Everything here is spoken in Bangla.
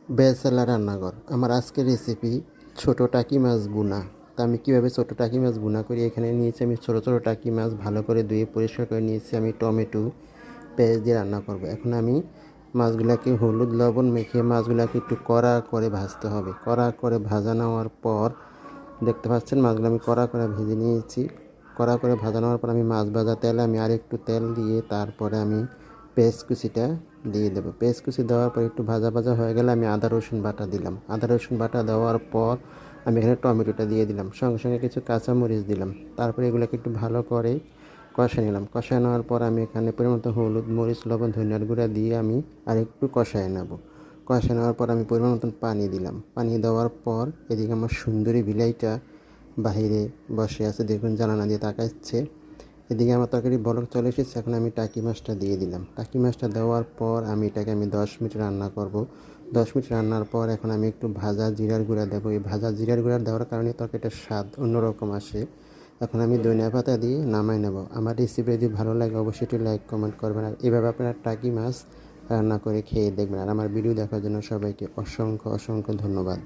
বেসালা রান্নাঘর। আমার আজকের রেসিপি ছোট টাকি মাছ ভুনা। তা আমি কীভাবে ছোট টাকি মাছ ভুনা করি, এখানে নিয়েছি আমি ছোট ছোট টাকি মাছ ভালো করে ধুয়ে পরিষ্কার করে নিয়েছি। আমি টমেটো পেঁয়াজ দিয়ে রান্না করব। এখন আমি মাছগুলোকে হলুদ লবণ মেখে মাছগুলোকে একটু কড়া করে ভাজতে হবে। কড়া করে ভাজা নেওয়ার পর দেখতে পাচ্ছেন মাছগুলো আমি কড়া করে ভেজে নিয়েছি। কড়া করে ভাজা নেওয়ার পর আমি মাছ ভাজা তেলে আমি আরেকটু তেল দিয়ে তারপরে আমি পেঁয়াজ কুচিটা দিয়ে দেবো। পেঁয়াজ কুচি দেওয়ার পর একটু ভাজা ভাজা হয়ে গেলে আমি আদা রসুন বাটা দিলাম। আদা রসুন বাটা দেওয়ার পর আমি এখানে টমেটোটা দিয়ে দিলাম, সঙ্গে সঙ্গে কিছু কাঁচামরিচ দিলাম। তারপরে এগুলোকে একটু ভালো করে কষায় নিলাম। কষায় নেওয়ার পর আমি এখানে পরিমাণ মতো হলুদ মরিচ লবণ ধনিয়ার গুঁড়া দিয়ে আমি আরেকটু কষায় নেব। কষায় নেওয়ার পর আমি পরিমাণ মতন পানি দিলাম। পানি দেওয়ার পর এদিকে আমার সুন্দরী বিলাইটা বাহিরে বসে আছে, দেখুন জানালা দিয়ে তাকাচ্ছে। এদিকে আমার তরকারি বলক চলে এসেছে। এখন আমি টাকি মাছটা দিয়ে দিলাম। টাকি মাছটা দেওয়ার পর এটাকে 10 মিনিট রান্না করব। 10 মিনিট রান্নার পর এখন আমি একটু ভাজা জিরার গুঁড়া দেবো। এই ভাজা জিরার গুঁড়া দেওয়ার কারণে তরকারিটার স্বাদ অন্যরকম আসে। এখন আমি ধনিয়া পাতা দিয়ে নামাই নেব। আমার রেসিপি যদি ভালো লাগে অবশ্যই একটু লাইক কমেন্ট করবেন, আর এভাবে আপনারা টাকি মাছ রান্না করে খেয়ে দেখবেন। আর আমার ভিডিও দেখার জন্য সবাইকে অসংখ্য অসংখ্য ধন্যবাদ।